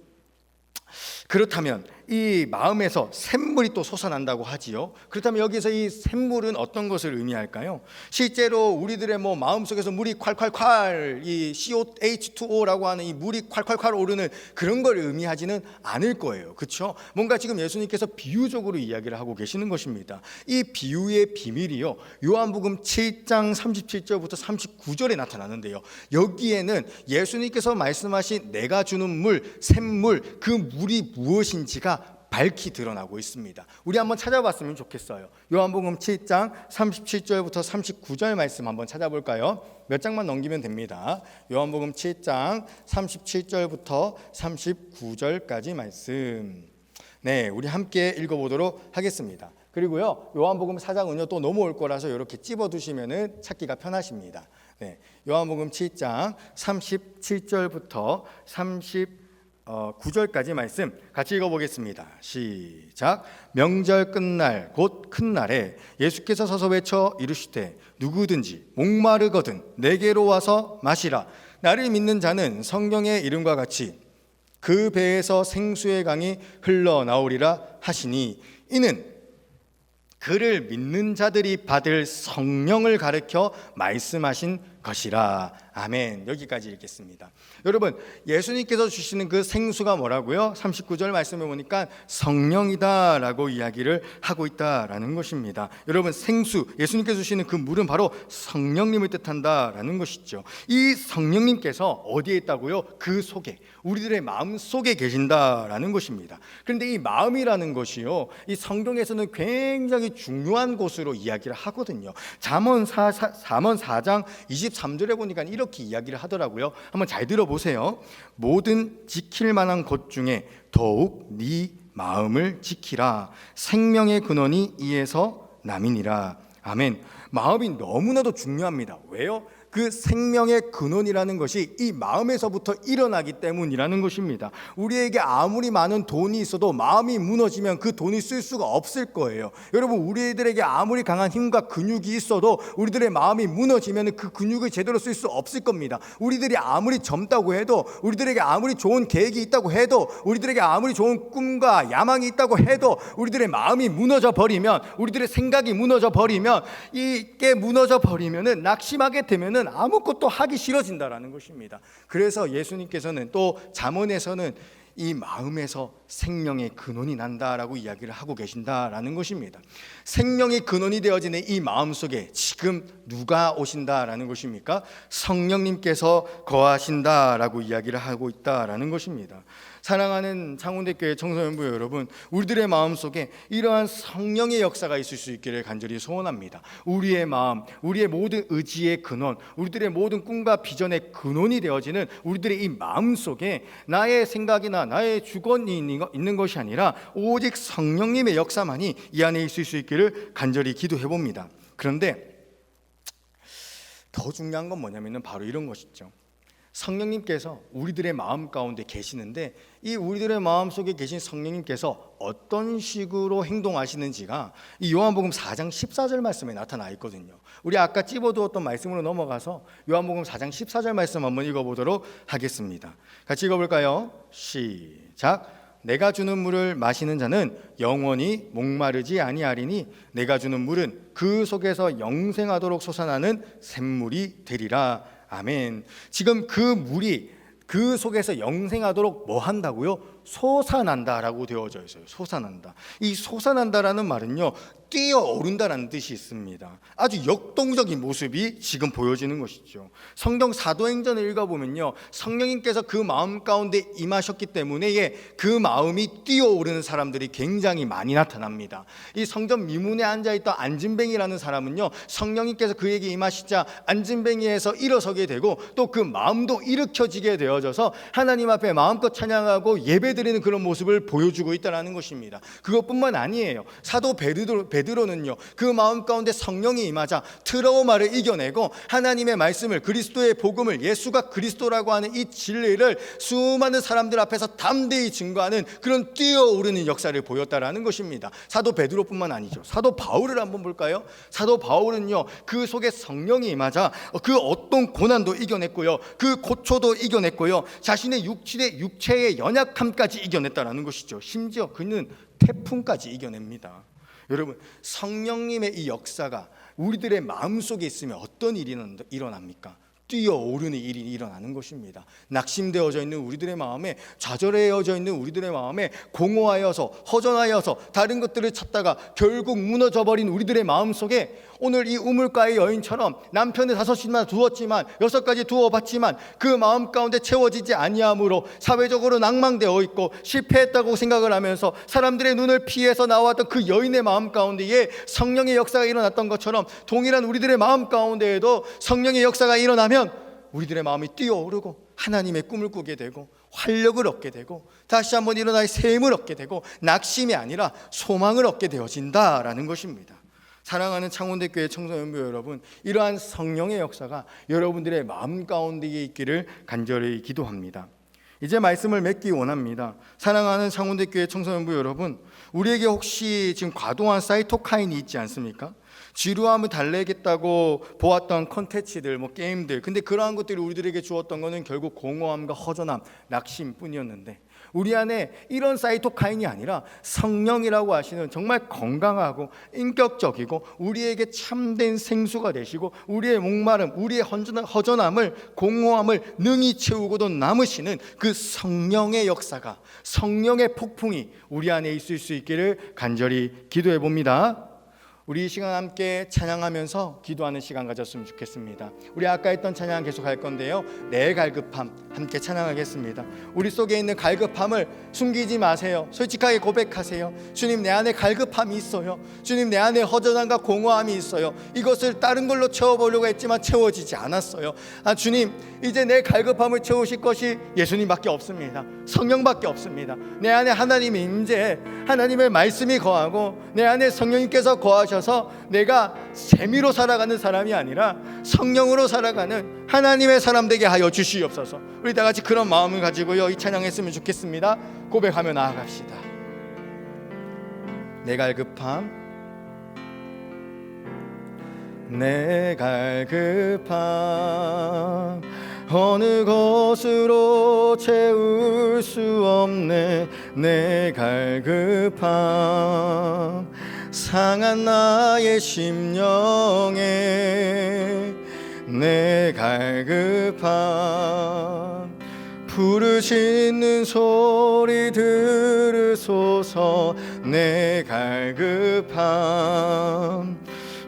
그렇다면 이 마음에서 샘물이 또 솟아난다고 하지요. 그렇다면 여기서 이 샘물은 어떤 것을 의미할까요? 실제로 우리들의 마음속에서 물이 콸콸콸, 이 COH2O라고 하는 이 물이 콸콸콸 오르는 그런 걸 의미하지는 않을 거예요. 그렇죠? 뭔가 지금 예수님께서 비유적으로 이야기를 하고 계시는 것입니다. 이 비유의 비밀이요, 요한복음 7장 37절부터 39절에 나타나는데요, 여기에는 예수님께서 말씀하신 내가 주는 물, 샘물, 그 물이 무엇인지가 밝히 드러나고 있습니다. 우리 한번 찾아봤으면 좋겠어요. 요한복음 7장 37절부터 39절 말씀 한번 찾아볼까요? 몇 장만 넘기면 됩니다. 요한복음 7장 37절부터 39절까지 말씀. 네, 우리 함께 읽어보도록 하겠습니다. 그리고요, 요한복음 4장은요 또 넘어올 거라서 이렇게 찝어두시면 찾기가 편하십니다. 네, 요한복음 7장 37절부터 9절까지 말씀 같이 읽어보겠습니다. 시작. 명절 끝날 곧 큰 날에 예수께서 서서 외쳐 이르시되 누구든지 목마르거든 내게로 와서 마시라. 나를 믿는 자는 성경의 이름과 같이 그 배에서 생수의 강이 흘러나오리라 하시니 이는 그를 믿는 자들이 받을 성령을 가르쳐 말씀하신 것이라. 아멘. 여기까지 읽겠습니다. 여러분, 예수님께서 주시는 그 생수가 뭐라고요? 39절 말씀에 보니까 성령이다라고 이야기를 하고 있다라는 것입니다. 여러분, 생수, 예수님께서 주시는 그 물은 바로 성령님을 뜻한다라는 것이죠. 이 성령님께서 어디에 있다고요? 그 속에, 우리들의 마음 속에 계신다라는 것입니다. 그런데 이 마음이라는 것이요, 이 성경에서는 굉장히 중요한 곳으로 이야기를 하거든요. 잠언 4장 23절에 보니까 이렇게 이야기를 하더라고요. 한번 잘 들어보세요. 모든 지킬 만한 것 중에 더욱 네 마음을 지키라. 생명의 근원이 이에서 남이니라. 아멘. 마음이 너무나도 중요합니다. 왜요? 그 생명의 근원이라는 것이 이 마음에서부터 일어나기 때문이라는 것입니다. 우리에게 아무리 많은 돈이 있어도 마음이 무너지면 그 돈이 쓸 수가 없을 거예요. 여러분, 우리들에게 아무리 강한 힘과 근육이 있어도 우리들의 마음이 무너지면 그 근육을 제대로 쓸 수 없을 겁니다. 우리들이 아무리 젊다고 해도, 우리들에게 아무리 좋은 계획이 있다고 해도, 우리들에게 아무리 좋은 꿈과 야망이 있다고 해도 우리들의 마음이 무너져 버리면, 우리들의 생각이 무너져 버리면, 이게 무너져 버리면은, 낙심하게 되면은 아무것도 하기 싫어진다라는 것입니다. 그래서 예수님께서는 또 잠언에서는 이 마음에서 생명의 근원이 난다라고 이야기를 하고 계신다라는 것입니다. 생명의 근원이 되어지는 이 마음 속에 지금 누가 오신다라는 것입니까? 성령님께서 거하신다라고 이야기를 하고 있다라는 것입니다. 사랑하는 창원대교회 청소년부 여러분, 우리들의 마음 속에 이러한 성령의 역사가 있을 수 있기를 간절히 소원합니다. 우리의 마음, 우리의 모든 의지의 근원, 우리들의 모든 꿈과 비전의 근원이 되어지는 우리들의 이 마음 속에 나의 생각이나 나의 주권이 있는 것이 아니라 오직 성령님의 역사만이 이 안에 있을 수 있기를 간절히 기도해 봅니다. 그런데 더 중요한 건 뭐냐면은 바로 이런 것이죠. 성령님께서 우리들의 마음 가운데 계시는데 이 우리들의 마음 속에 계신 성령님께서 어떤 식으로 행동하시는지가 이 요한복음 4장 14절 말씀에 나타나 있거든요. 우리 아까 찝어두었던 말씀으로 넘어가서 요한복음 4장 14절 말씀 한번 읽어보도록 하겠습니다. 같이 읽어볼까요? 시작. 내가 주는 물을 마시는 자는 영원히 목마르지 아니하리니 내가 주는 물은 그 속에서 영생하도록 솟아나는 샘물이 되리라. 아멘. 지금 그 물이 그 속에서 영생하도록 뭐 한다고요? 솟아난다라고 되어져 있어요. 솟아난다. 이 솟아난다라는 말은요, 뛰어오른다라는 뜻이 있습니다. 아주 역동적인 모습이 지금 보여지는 것이죠. 성경 사도행전을 읽어보면요, 성령님께서 그 마음 가운데 임하셨기 때문에 그 마음이 뛰어오르는 사람들이 굉장히 많이 나타납니다. 이 성전 미문에 앉아있던 안진뱅이라는 사람은요, 성령님께서 그에게 임하시자 안진뱅이에서 일어서게 되고 또 그 마음도 일으켜지게 되어져서 하나님 앞에 마음껏 찬양하고 예배드리는 그런 모습을 보여주고 있다는 것입니다. 그것뿐만 아니에요. 사도 베드로는요, 그 마음 가운데 성령이 임하자 트라우마를 이겨내고 하나님의 말씀을, 그리스도의 복음을, 예수가 그리스도라고 하는 이 진리를 수많은 사람들 앞에서 담대히 증거하는 그런 뛰어오르는 역사를 보였다라는 것입니다. 사도 베드로뿐만 아니죠. 사도 바울을 한번 볼까요? 사도 바울은요, 그 속에 성령이 임하자 그 어떤 고난도 이겨냈고요, 그 고초도 이겨냈고요, 자신의 육체의 연약함까지 이겨냈다라는 것이죠. 심지어 그는 태풍까지 이겨냅니다. 여러분, 성령님의 이 역사가 우리들의 마음속에 있으면 어떤 일이 일어납니까? 뛰어오르는 일이 일어나는 것입니다. 낙심되어져 있는 우리들의 마음에, 좌절해져 있는 우리들의 마음에, 공허하여서 허전하여서 다른 것들을 찾다가 결국 무너져버린 우리들의 마음 속에 오늘 이 우물가의 여인처럼 남편을 5이나 두었지만 6가지 두어봤지만 그 마음 가운데 채워지지 아니함으로 사회적으로 낭망되어 있고 실패했다고 생각을 하면서 사람들의 눈을 피해서 나왔던 그 여인의 마음 가운데에 성령의 역사가 일어났던 것처럼 동일한 우리들의 마음 가운데에도 성령의 역사가 일어나면 우리들의 마음이 뛰어오르고 하나님의 꿈을 꾸게 되고 활력을 얻게 되고 다시 한번 일어나의 샘을 얻게 되고 낙심이 아니라 소망을 얻게 되어진다라는 것입니다. 사랑하는 창원대교회 청소년부 여러분, 이러한 성령의 역사가 여러분들의 마음 가운데 있기를 간절히 기도합니다. 이제 말씀을 맺기 원합니다. 사랑하는 창원대교회 청소년부 여러분, 우리에게 혹시 지금 과도한 사이토카인이 있지 않습니까? 지루함을 달래겠다고 보았던 콘텐츠들, 게임들, 근데 그러한 것들이 우리들에게 주었던 것은 결국 공허함과 허전함, 낙심뿐이었는데, 우리 안에 이런 사이토카인이 아니라 성령이라고 하시는 정말 건강하고 인격적이고 우리에게 참된 생수가 되시고 우리의 목마름, 우리의 허전함을, 공허함을 능히 채우고도 남으시는 그 성령의 역사가, 성령의 폭풍이 우리 안에 있을 수 있기를 간절히 기도해 봅니다. 우리 이 시간 함께 찬양하면서 기도하는 시간 가졌으면 좋겠습니다. 우리 아까 했던 찬양 계속 할 건데요, 내 갈급함 함께 찬양하겠습니다. 우리 속에 있는 갈급함을 숨기지 마세요. 솔직하게 고백하세요. 주님, 내 안에 갈급함이 있어요. 주님, 내 안에 허전함과 공허함이 있어요. 이것을 다른 걸로 채워보려고 했지만 채워지지 않았어요. 주님, 이제 내 갈급함을 채우실 것이 예수님밖에 없습니다. 성령밖에 없습니다. 내 안에 하나님의 임재, 하나님의 말씀이 거하고 내 안에 성령님께서 거하셔서 내가 재미로 살아가는 사람이 아니라 성령으로 살아가는 하나님의 사람 되게 하여 주시옵소서. 우리 다 같이 그런 마음을 가지고요, 이 찬양했으면 좋겠습니다. 고백하며 나아갑시다. 내 갈급함, 내 갈급함 어느 것으로 채울 수 없네. 내 갈급함 상한 나의 심령에 내 갈급함 부르짖는 소리 들으소서. 내 갈급함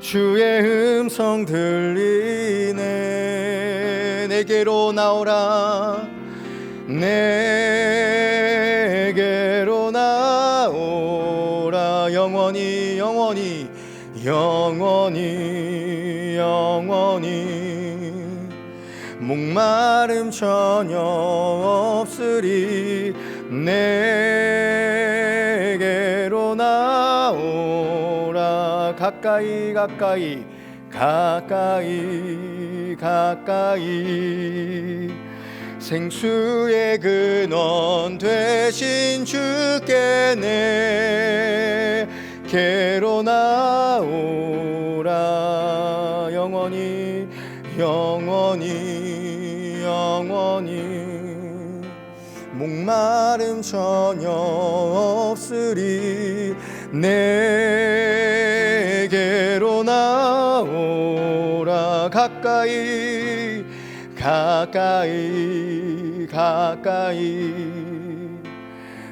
주의 음성 들리네. 내게로 나오라, 내게로 나오라. 영원히 영원히 영원히 영원히 목마름 전혀 없으리. 내게로 나오라. 가까이 가까이 가까이 가까이 생수의 근원 되신 주께 내게로 나오라. 영원히 영원히 영원히 목마름 전혀 없으리. 내게로 나오라. 가까이 가까이 가까이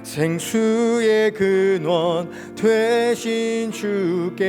생수의 근원 되신 주께.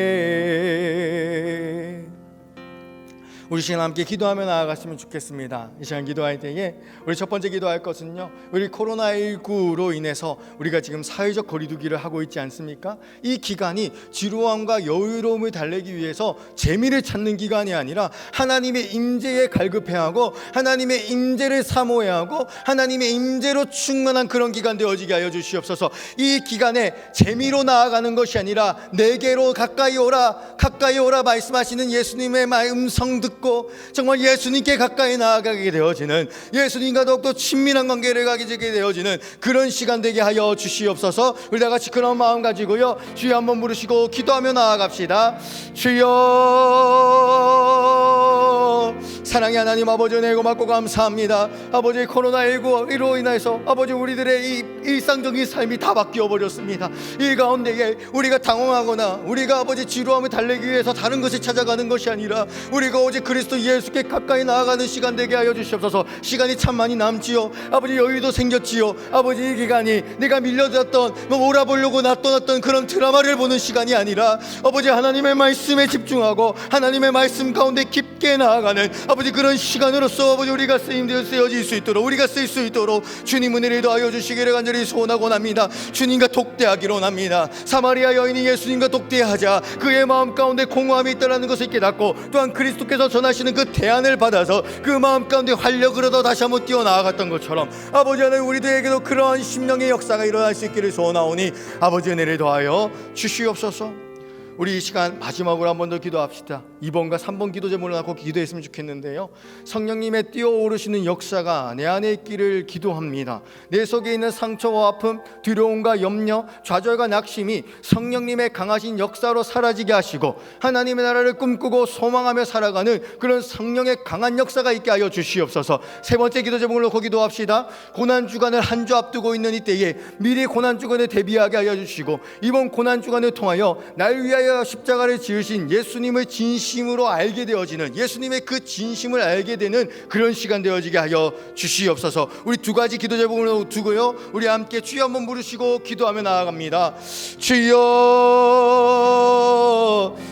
우리 시간 함께 기도하며 나아갔으면 좋겠습니다. 이 시간 기도할 때에 우리 첫 번째 기도할 것은요, 우리 코로나19로 인해서 우리가 지금 사회적 거리두기를 하고 있지 않습니까? 이 기간이 지루함과 여유로움을 달래기 위해서 재미를 찾는 기간이 아니라 하나님의 임재에 갈급해하고 하나님의 임재를 사모해하고 하나님의 임재로 충만한 그런 기간 되어지게 하여 주시옵소서. 이 기간에 재미로 나아가는 것이 아니라 내게로 가까이 오라, 가까이 오라 말씀하시는 예수님의 음성 듣고 정말 예수님께 가까이 나아가게 되어지는, 예수님과 더욱더 친밀한 관계를 가지게 되어지는 그런 시간 되게 하여 주시옵소서. 우리 다 같이 그런 마음 가지고요, 주여 한번 부르시고 기도하며 나아갑시다. 주여, 사랑의 하나님 아버지, 은혜 고맙고 감사합니다. 아버지, 코로나19로 인해서 아버지 우리들의 이 일상적인 삶이 다 바뀌어 버렸습니다. 이 가운데에 우리가 당황하거나 우리가 아버지 지루함을 달래기 위해서 다른 것을 찾아가는 것이 아니라 우리가 오직 그리스도 예수께 가까이 나아가는 시간 되게 하여 주시옵소서. 시간이 참 많이 남지요. 아버지, 여유도 생겼지요. 아버지, 이 기간이 내가 밀려들었던 몰아보려고 놔둬놨던 그런 드라마를 보는 시간이 아니라 아버지 하나님의 말씀에 집중하고 하나님의 말씀 가운데 깊게 나아가는 아버지 그런 시간으로서 아버지 우리가 쓰여질 수 있도록, 우리가 쓸 수 있도록 주님 은혜를 더하여 주시기를 간절히 소원하고 납니다. 주님과 독대하기로 납니다. 사마리아 여인이 예수님과 독대하자 그의 마음 가운데 공허함이 있다는 것을 깨닫고 또한 그리스도께서 전하시는 그 대안을 받아서 그 마음 가운데 활력을 얻어 다시 한번 뛰어나아갔던 것처럼 아버지 하나님 우리들에게도 그러한 심령의 역사가 일어날 수 있기를 소원하오니 아버지 은혜를 더하여 주시옵소서. 우리 이 시간 마지막으로 한 번 더 기도합시다. 2번과 3번 기도 제목을 갖고 기도했으면 좋겠는데요. 성령님의 뛰어오르시는 역사가 내 안에 있기를 기도합니다. 내 속에 있는 상처와 아픔, 두려움과 염려, 좌절과 낙심이 성령님의 강하신 역사로 사라지게 하시고 하나님의 나라를 꿈꾸고 소망하며 살아가는 그런 성령의 강한 역사가 있게 하여 주시옵소서. 세 번째 기도 제목을 놓고 기도합시다. 고난 주간을 한 주 앞두고 있는 이때에 미리 고난 주간에 대비하게 하여 주시고 이번 고난 주간을 통하여 날 위하여 십자가를 지으신 예수님을 진심으로 알게 되어지는, 예수님의 그 진심을 알게 되는 그런 시간 되어지게 하여 주시옵소서. 우리 두 가지 기도 제목을 두고요, 우리 함께 주여 한번 부르시고 기도하며 나아갑니다. 주여,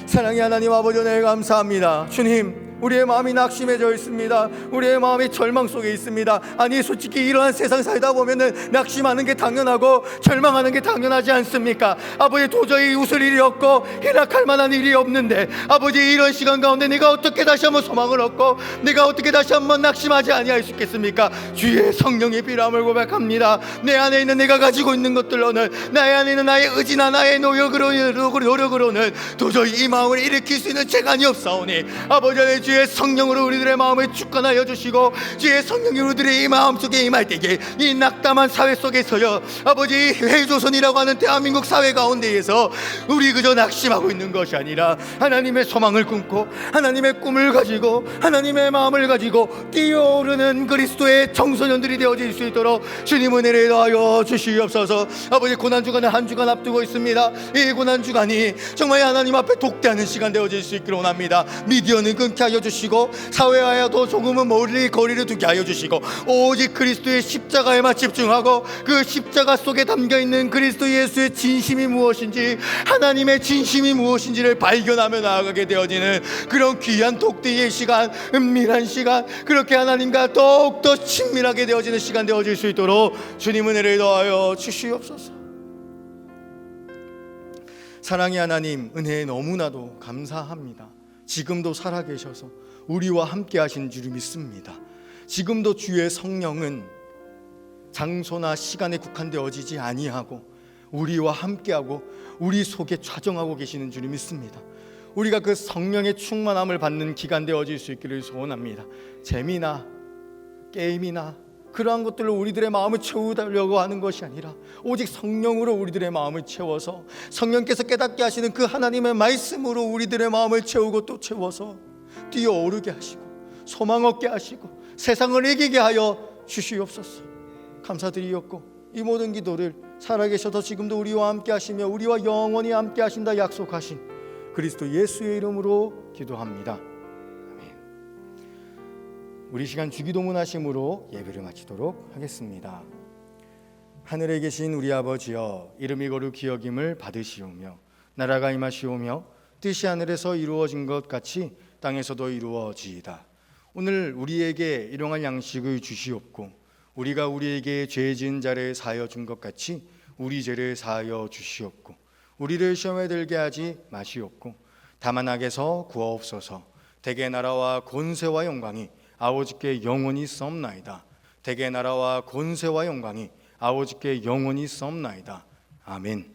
사랑의 하나님 아버지, 은혜 감사합니다. 주님, 우리의 마음이 낙심해져 있습니다. 우리의 마음이 절망 속에 있습니다. 아니, 솔직히 이러한 세상 살다 보면은 낙심하는 게 당연하고 절망하는 게 당연하지 않습니까? 아버지, 도저히 웃을 일이 없고 희락할 만한 일이 없는데 아버지, 이런 시간 가운데 내가 어떻게 다시 한번 소망을 얻고 내가 어떻게 다시 한번 낙심하지 아니할 수 있겠습니까? 주의 성령의 필요함을 고백합니다. 내 안에 있는 내가 가지고 있는 것들로는, 나의 안에 있는 나의 의지나 나의 노력으로는 도저히 이 마음을 일으킬 수 있는 재간이 없사오니 아버지, 주의 성령으로 우리들의 마음을 주권하여 주시고 주의 성령이 우리들의 이 마음속에 임할 때에 이 낙담한 사회 속에서요, 아버지, 회조선이라고 하는 대한민국 사회 가운데에서 우리 그저 낙심하고 있는 것이 아니라 하나님의 소망을 꿈고 하나님의 꿈을 가지고 하나님의 마음을 가지고 뛰어오르는 그리스도의 청소년들이 되어질 수 있도록 주님 은혜를 더하여 주시옵소서. 아버지, 고난주간을 한 주간 앞두고 있습니다. 이 고난주간이 정말 하나님 앞에 독대하는 시간 되어질 수 있기를 원합니다. 미디어는 끊게 하여 주시고 사회와도 조금은 멀리 거리를 두게 하여 주시고 오직 그리스도의 십자가에만 집중하고 그 십자가 속에 담겨있는 그리스도 예수의 진심이 무엇인지, 하나님의 진심이 무엇인지를 발견하며 나아가게 되어지는 그런 귀한 독대의 시간, 은밀한 시간, 그렇게 하나님과 더욱더 친밀하게 되어지는 시간 되어질 수 있도록 주님 은혜를 더하여 주시옵소서. 사랑의 하나님, 은혜에 너무나도 감사합니다. 지금도 살아계셔서 우리와 함께 하신 줄 믿습니다. 지금도 주의 성령은 장소나 시간에 국한되어지지 아니하고 우리와 함께하고 우리 속에 좌정하고 계시는 줄 믿습니다. 우리가 그 성령의 충만함을 받는 기간 되어질 수 있기를 소원합니다. 재미나 게임이나 그러한 것들로 우리들의 마음을 채우려고 하는 것이 아니라 오직 성령으로 우리들의 마음을 채워서 성령께서 깨닫게 하시는 그 하나님의 말씀으로 우리들의 마음을 채우고 또 채워서 뛰어오르게 하시고 소망 얻게 하시고 세상을 이기게 하여 주시옵소서. 감사드리옵고 이 모든 기도를 살아계셔서 지금도 우리와 함께 하시며 우리와 영원히 함께 하신다 약속하신 그리스도 예수의 이름으로 기도합니다. 우리 시간 주기도문 하심으로 예배를 마치도록 하겠습니다. 하늘에 계신 우리 아버지여, 이름이 거룩히 여김을 받으시오며 나라가 임하시오며 뜻이 하늘에서 이루어진 것 같이 땅에서도 이루어지이다. 오늘 우리에게 일용할 양식을 주시옵고 우리가 우리에게 죄 지은 자를 사하여 준 것 같이 우리 죄를 사하여 주시옵고 우리를 시험에 들게 하지 마시옵고 다만 악에서 구하옵소서. 대개 나라와 권세와 영광이 아버지께 영원히 썸나이다. 대개 나라와 권세와 영광이 아버지께 영원히 썸나이다. 아멘.